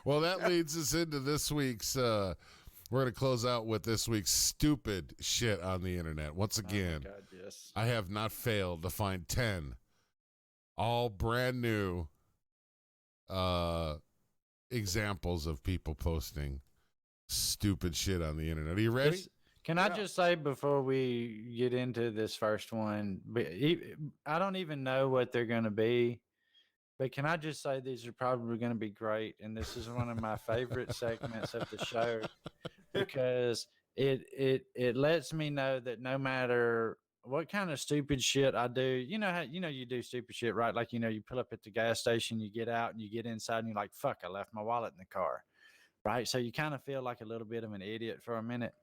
Well, that leads us into this week's. We're going to close out with this week's stupid shit on the internet. Once again, God, yes. I have not failed to find 10 all brand new examples of people posting stupid shit on the internet. Are you ready? Can I just say before we get into this first one, I don't even know what they're going to be, but can I just say these are probably going to be great, and this is one of my favorite segments of the show because it lets me know that no matter what kind of stupid shit I do, you know how you do stupid shit, right? Like you pull up at the gas station, you get out, and you get inside, and you're like, "Fuck, I left my wallet in the car," right? So you kind of feel like a little bit of an idiot for a minute.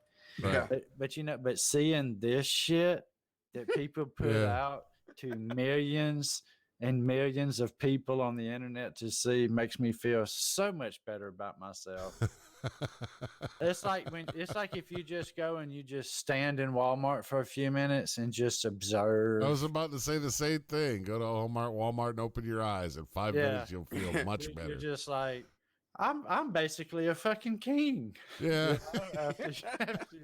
Yeah. But seeing this shit that people put out to millions and millions of people on the internet to see makes me feel so much better about myself. It's like if you just go and you just stand in Walmart for a few minutes and just observe. I was about to say the same thing. Go to Walmart and open your eyes. In 5 minutes, you'll feel much better. You're just like, I'm basically a fucking king. Yeah. After you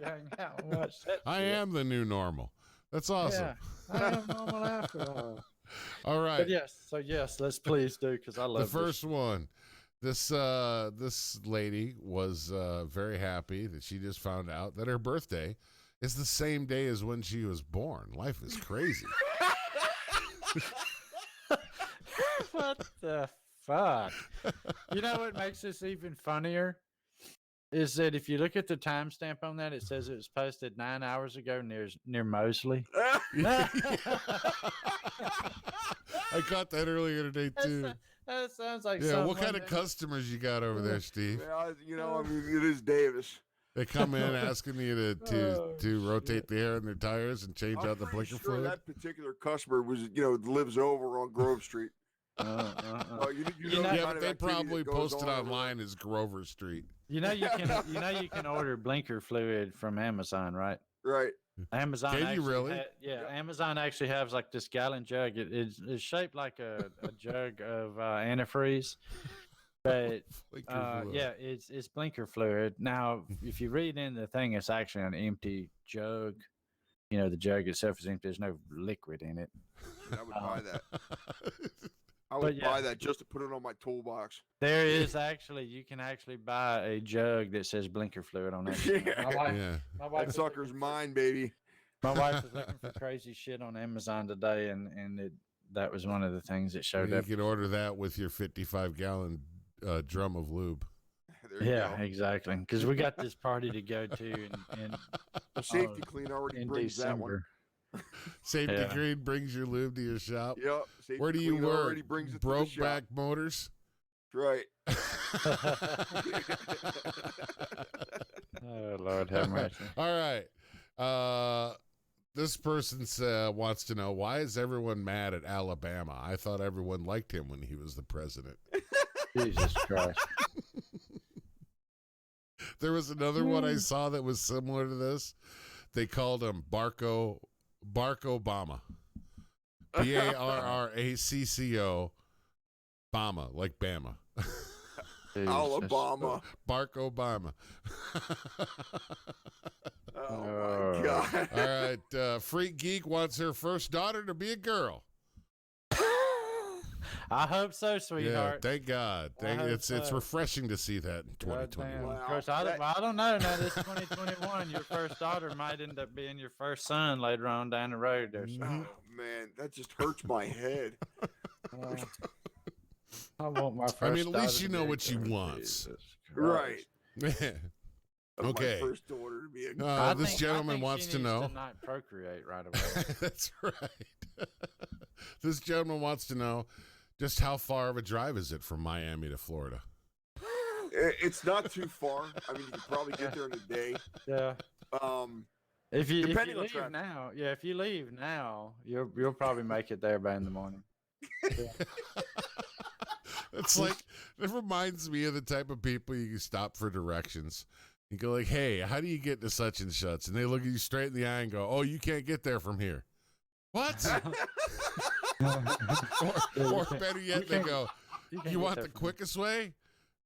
hang out and watch that I shit. am the new normal. That's awesome. Yeah, I am normal after all. All right. But yes, let's please do, because I love the first one. This lady was very happy that she just found out that her birthday is the same day as when she was born. Life is crazy. What the fuck? You know what makes this even funnier? Is that if you look at the timestamp on that, it says it was posted 9 hours ago near Mosley. I caught that earlier today too. That sounds like what kind of customers you got over there, Steve? Yeah, I mean, it is Davis. They come in asking you to rotate the air in their tires and change out the blinker fluid. That particular customer was, lives over on Grove Street. But they probably posted online as Grover Street. You can order blinker fluid from Amazon, right? Right. Amazon. Can you really? Amazon actually has like this gallon jug. It's shaped like a jug of antifreeze, but it's blinker fluid. Now, if you read in the thing, it's actually an empty jug. The jug itself is empty. There's no liquid in it. I would buy that. I would buy that just to put it on my toolbox. There is you can actually buy a jug that says blinker fluid on it. My wife that sucker's mine, baby. My wife was looking for crazy shit on Amazon today, and that was one of the things that showed up. You can order that with your 55-gallon drum of lube. Exactly. Because we got this party to go to, and the Safety Clean already brings December. That one. Safety Green brings your lube to your shop. Yep. Where do you work? Brokeback Motors. Right. Oh, Lord have mercy. All right. This person wants to know, why is everyone mad at Alabama? I thought everyone liked him when he was the president. Jesus Christ. There was another one I saw that was similar to this. They called him Bark Obama. Barracco, Bama, like Bama. Alabama. Bark Obama. Oh my God. All right. Freak Geek wants her first daughter to be a girl. I hope so, sweetheart. Yeah, thank God. It's refreshing to see that in 2021. Wow. Of course, I don't know. Now, this 2021, your first daughter might end up being your first son later on down the road. There, so. Oh, man, that just hurts my head. I want my first. I mean, at least you know what she wants. Right. Okay. My first daughter to be a girl. This gentleman wants to know. To not procreate right away. That's right. This gentleman wants to know, just how far of a drive is it from Miami to Florida? It's not too far. I mean, you could probably get there in a day. Yeah. If you leave now, you'll probably make it there by in the morning. Yeah. It's like, it reminds me of the type of people you can stop for directions. You go like, hey, how do you get to such and such? And they look at you straight in the eye and go, oh, you can't get there from here. What? or better yet, they go, you want the quickest way?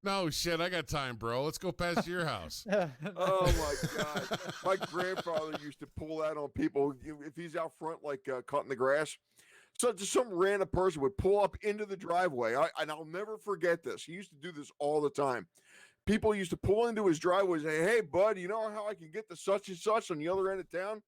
No shit, I got time, bro. Let's go past your house. Oh my God. My grandfather used to pull that on people if he's out front, like cutting the grass. So just some random person would pull up into the driveway. And I'll never forget this. He used to do this all the time. People used to pull into his driveway and say, "Hey, bud, you know how I can get to such and such on the other end of town?"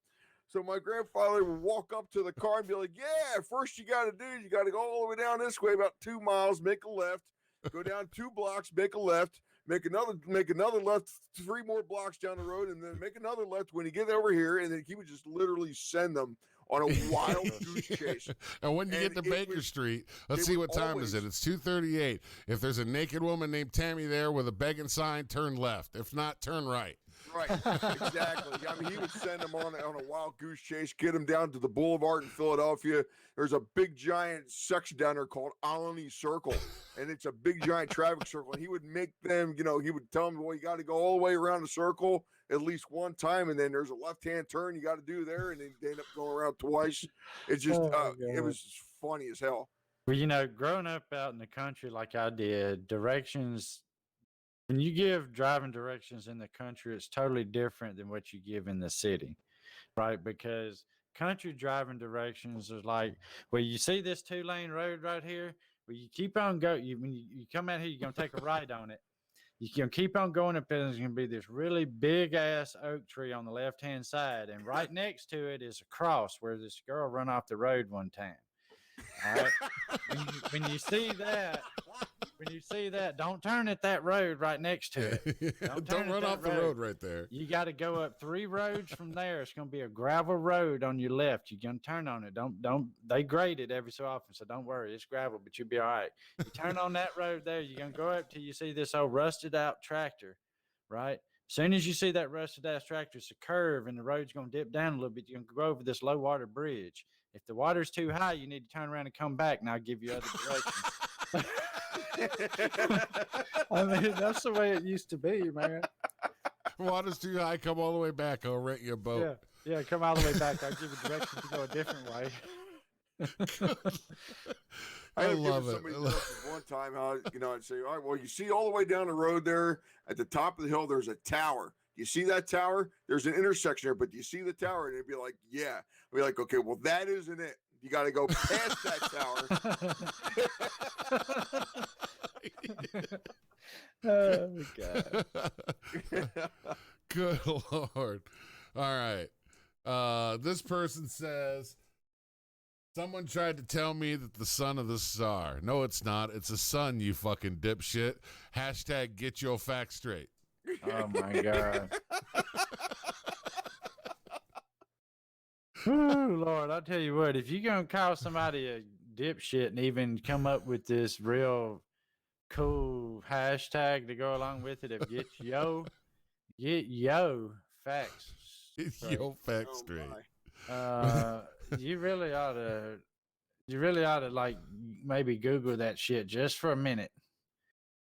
So my grandfather would walk up to the car and be like, "Yeah, first you got to do is you got to go all the way down this way about 2 miles, make a left, go down 2 blocks, make a left, make another left 3 more blocks down the road, and then make another left when you get over here." And then he would just literally send them on a wild goose chase. And when you get to Baker Street, let's see what time is it. It's 2:38. If there's a naked woman named Tammy there with a begging sign, turn left. If not, turn right. Right, exactly. I mean, he would send them on a wild goose chase, get them down to the boulevard in Philadelphia. There's a big giant section down there called Alany Circle, and it's a big giant traffic circle. And he would make them, he would tell them, well, you got to go all the way around the circle at least one time, and then there's a left-hand turn you got to do there, and then they end up going around twice. It's just, it was funny as hell. Well, growing up out in the country like I did, directions, when you give driving directions in the country, it's totally different than what you give in the city, right? Because country driving directions is like, well, you see this 2-lane road right here? Well, you keep on going. When you come out here, you're going to take a right on it. You can keep on going up there, and there's going to be this really big-ass oak tree on the left-hand side, and right next to it is a cross where this girl run off the road one time. All right? when you see that, don't turn at that road right next to it. Don't run off the road right there. You got to go up 3 roads from there. It's going to be a gravel road on your left. You're going to turn on it. Don't. They grade it every so often, so don't worry. It's gravel, but you'll be all right. You turn on that road there. You're going to go up till you see this old rusted out tractor, right? As soon as you see that rusted ass tractor, it's a curve, and the road's going to dip down a little bit. You're going to go over this low water bridge. If the water's too high, you need to turn around and come back, and I'll give you other directions. I mean, that's the way it used to be, man. Water's too high, come all the way back. I'll rent you a boat. Yeah, come all the way back. I'll give you directions to go a different way. I love it. One time, I'd say, all right, well, you see all the way down the road there at the top of the hill, there's a tower. You see that tower? There's an intersection there, but do you see the tower? And it'd be like, yeah. I'd be like, okay, well, that isn't it. You got to go past that tower. Oh, my God. Good Lord. All right. This person says, someone tried to tell me that the sun of the star. No, it's not. It's a sun, you fucking dipshit. Hashtag get your facts straight. Oh, my God. Ooh, Lord, I'll tell you what, if you're going to call somebody a dipshit and even come up with this real cool hashtag to go along with it, of get yo facts straight. Yo facts straight. You really ought to like maybe Google that shit just for a minute.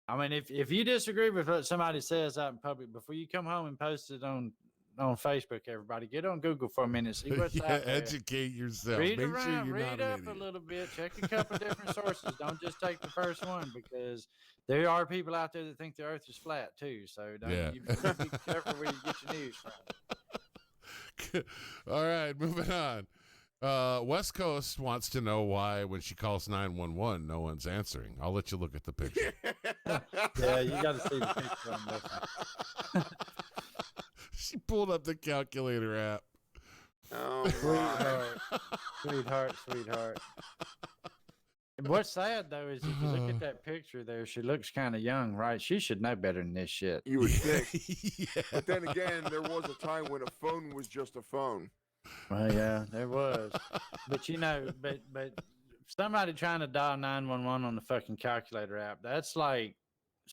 I mean, if you disagree with what somebody says out in public, before you come home and post it on Facebook, everybody get on Google for a minute, see what's out there. Educate yourself. Read Make around, sure you're read not up an idiot. a little bit, check a couple different sources. Don't just take the first one, because there are people out there that think the earth is flat too. So you be careful where you get your news from. All right, moving on. West Coast wants to know why when she calls 911, no one's answering. I'll let you look at the picture. Yeah, you got to see the picture on this one. She pulled up the calculator app. Oh, Sweetheart. And what's sad, though, is if you look at that picture there, she looks kind of young, right? She should know better than this shit. you would think. Yeah. But then again, there was a time when a phone was just a phone. Well, yeah, there was. But, but somebody trying to dial 911 on the fucking calculator app, that's like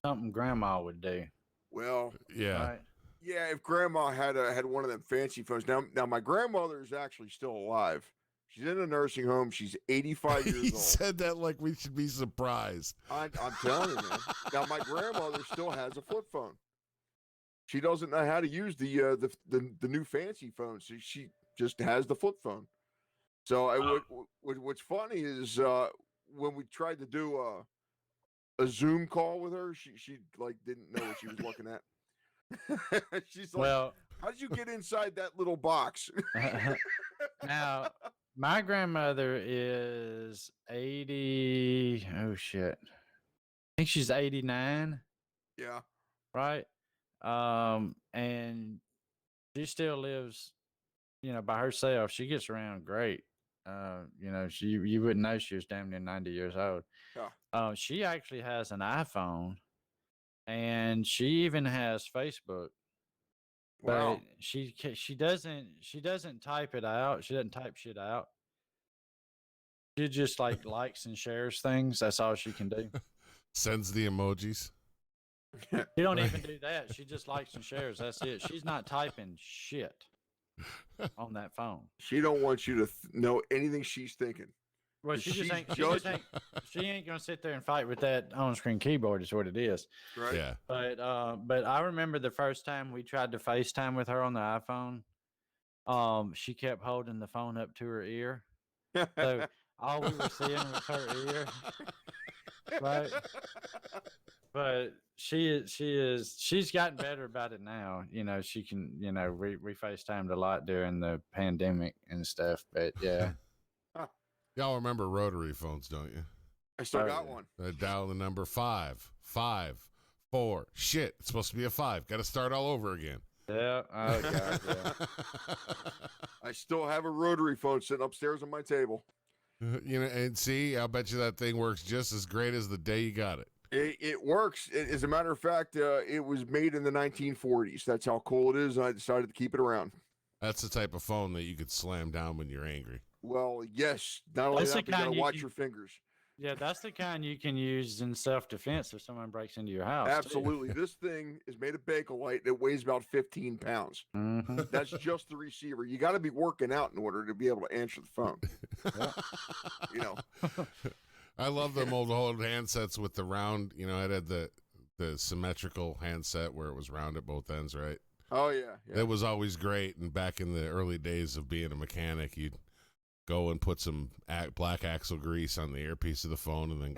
something grandma would do. Well, yeah. Right? yeah, if grandma had one of them fancy phones. Now my grandmother is actually still alive. She's in a nursing home. She's 85 years He old. said that like we should be surprised. I'm telling you, man. Now my grandmother still has a flip phone. She doesn't know how to use the new fancy phone. So she just has the flip phone. So what's funny is when we tried to do a Zoom call with her. She like didn't know what she was looking at. She's like, Well, how did you get inside that little box? now my grandmother is 80. Oh shit. I think she's 89, Yeah. right? And she still lives, by herself. She gets around great. You wouldn't know she was damn near 90 years old. Yeah. She actually has an iPhone, and she even has Facebook. Wow. But she doesn't type it out. She doesn't type shit out. She just like likes and shares things. That's all she can do. Sends the emojis. She don't even do that. She just likes and shares. That's it. She's not typing shit on that phone. She don't want you to know anything she's thinking. Well, she She's ain't judging. she ain't gonna sit there and fight with that on-screen keyboard. Is what it is. Right. Yeah. But I remember the first time we tried to FaceTime with her on the iPhone. She kept holding the phone up to her ear, so all we were seeing was her ear. Right. But she's gotten better about it now. She can, we FaceTimed a lot during the pandemic and stuff. But yeah. Y'all remember rotary phones, don't you? I still got yeah. one. Dial the number 554. Shit, it's supposed to be a 5. Got to start all over again. Yeah. Oh God. Yeah. I still have a rotary phone sitting upstairs on my table. And see, I'll bet you that thing works just as great as the day you got it. It works. As a matter of fact, it was made in the 1940s. That's how cool it is. And I decided to keep it around. That's the type of phone that you could slam down when you're angry. Well, yes. Not only That's that, the but you kind gotta you watch can- your fingers. Yeah, that's the kind you can use in self-defense if someone breaks into your house. Absolutely. This thing is made of Bakelite. It weighs about 15 pounds. Mm-hmm. That's just the receiver. You got to be working out in order to be able to answer the phone. I love them old handsets with the round. It had the symmetrical handset where it was round at both ends, right? Oh, yeah. That was always great. And back in the early days of being a mechanic, you'd go and put some black axle grease on the earpiece of the phone, and then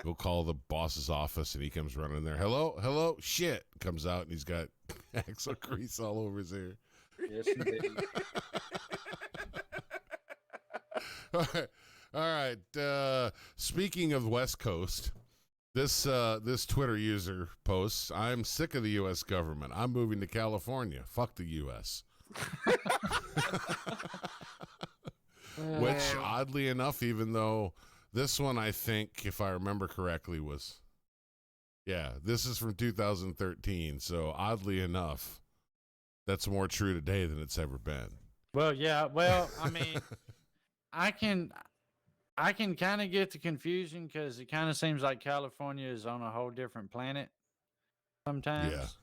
go call the boss's office, and he comes running there. Hello, shit, comes out, and he's got axle grease all over his ear. Yes, indeed. All right. Speaking of West Coast, this Twitter user posts, "I'm sick of the U.S. government. I'm moving to California. Fuck the U.S." Which, oddly enough, even though this one, I think, if I remember correctly, this is from 2013. So, oddly enough, that's more true today than it's ever been. Well, yeah. Well, I mean, I can kind of get the confusion because it kind of seems like California is on a whole different planet sometimes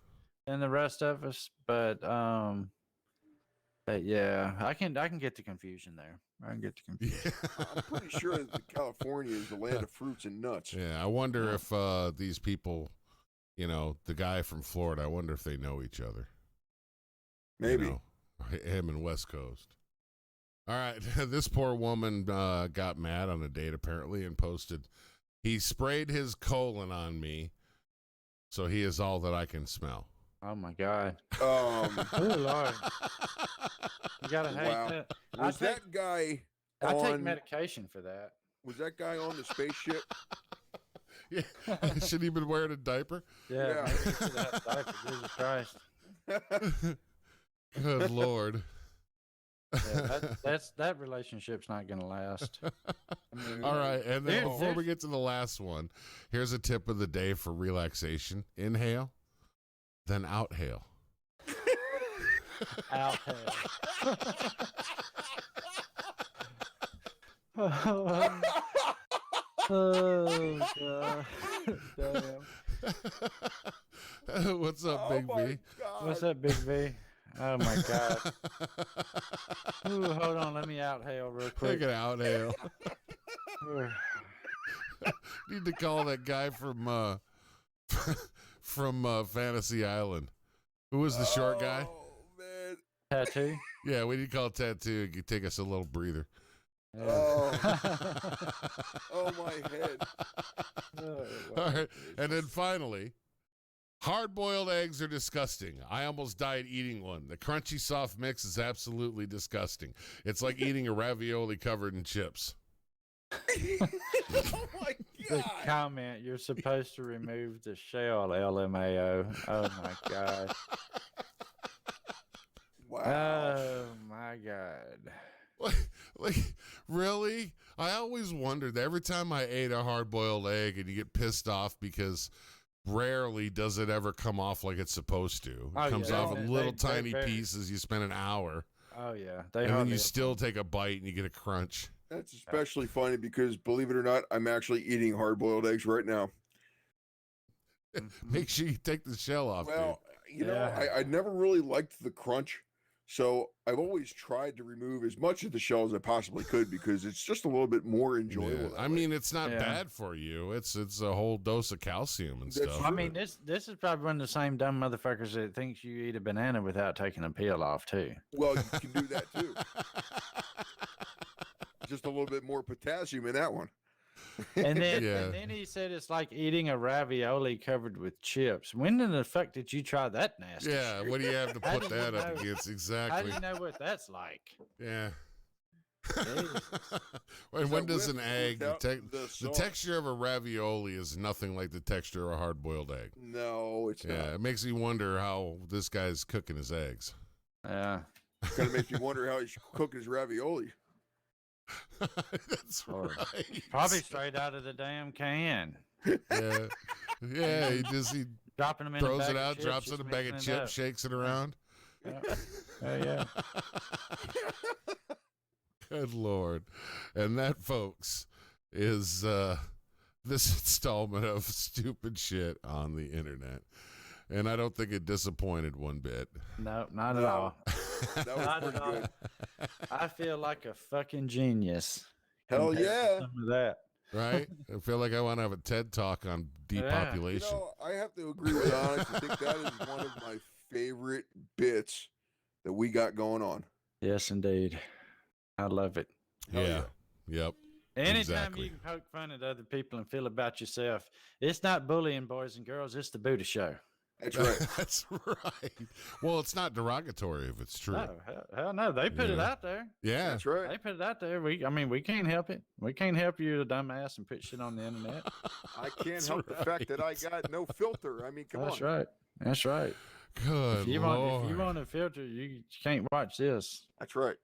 than the rest of us. But yeah, I can get the confusion there. I can get the confusion. I'm pretty sure that California is the land of fruits and nuts. Yeah, I wonder if these people, the guy from Florida, I wonder if they know each other. Maybe. Him and West Coast. All right, this poor woman got mad on a date apparently and posted, "He sprayed his colon on me, so he is all that I can smell." Oh my God. Oh, Lord. You gotta hate wow. that. Was that guy I take on? medication for that. Was that guy on the spaceship? Yeah, should he been wearing a diaper? Yeah. Yeah. Maybe you should have diaper, Jesus Christ. Good Lord. Yeah, that relationship's not gonna last. I mean, All right, and then Dude, before we get to the last one, here's a tip of the day for relaxation: inhale, then outhale. out there. Oh God! Damn. What's up, Oh Big my V? God. What's up, Big V? Oh my God! Ooh, hold on, let me outhale real quick. Take an outhale. Need to call that guy from Fantasy Island. Who was the short guy? Oh, man. Tattoo. Yeah, we need to call Tattoo. Take us a little breather. Oh my head. All right. And then finally, hard-boiled eggs are disgusting. I almost died eating one. The crunchy soft mix is absolutely disgusting. It's like eating a ravioli covered in chips. Oh my The god. comment, you're supposed to remove the shell, LMAO. Oh my god. Wow. Oh my god. Like, really? I always wondered every time I ate a hard-boiled egg, and you get pissed off because rarely does it ever come off like it's supposed to. It comes yeah, off in they- little they tiny very- pieces. You spend an hour, Oh yeah. and then hardly you ever- still take a bite and you get a crunch. That's especially funny because, believe it or not, I'm actually eating hard-boiled eggs right now. Make sure you take the shell off, Well, you know, Yeah. I never really liked the crunch, so I've always tried to remove as much of the shell as I possibly could because it's just a little bit more dude. enjoyable. Yeah. that I way. mean, it's not Yeah. bad for you. It's a whole dose of calcium and That's stuff. I mean, this is probably one of the same dumb motherfuckers that thinks you eat a banana without taking a peel off too. Well, you can do that too. Just a little bit more potassium in that one. And then, Yeah. and then he said it's like eating a ravioli covered with chips. When in the fuck did you try that nasty? Yeah, shit? what do you have to How put do you that up know? against? How Exactly. do you know what that's like? Yeah. Jesus. And when does with an or egg, without the sauce? texture of a ravioli is nothing like the texture of a hard-boiled egg. No, it's Yeah, not. it makes me wonder how this guy's cooking his eggs. Yeah. Kind of makes me wonder how he's cooking his ravioli. That's Or right. Probably straight out of the damn can. Yeah, yeah. He Dropping them in a throws bag it of out, chips, drops it just in a bag of mixing it chips, up. shakes it around. Yeah. Good Lord. And that, folks, is this installment of Stupid Shit on the Internet. And I don't think it disappointed one bit. No, not at No. all. That was Not pretty at all. good. I feel like a fucking genius. Hell compared to yeah. Some of that. Right? I feel like I want to have a TED talk on You depopulation. know, I have to agree with Onyx. I think that is one of my favorite bits that we got going on. Yes, indeed. I love it. Hell yeah. Yep. Anytime Exactly. you can poke fun at other people and feel about yourself, it's not bullying, boys and girls. It's the Budda Show. That's right. That's right. Well, it's not derogatory if it's true. No, hell no. They put it Yeah. out there. Yeah. That's right. They put it out there. We can't help it. We can't help you, the dumbass, and put shit on the internet. I can't That's help the fact that I right. got no filter. I mean, come That's on. right. That's right. Good If you Lord. want a filter, you can't watch this. That's right.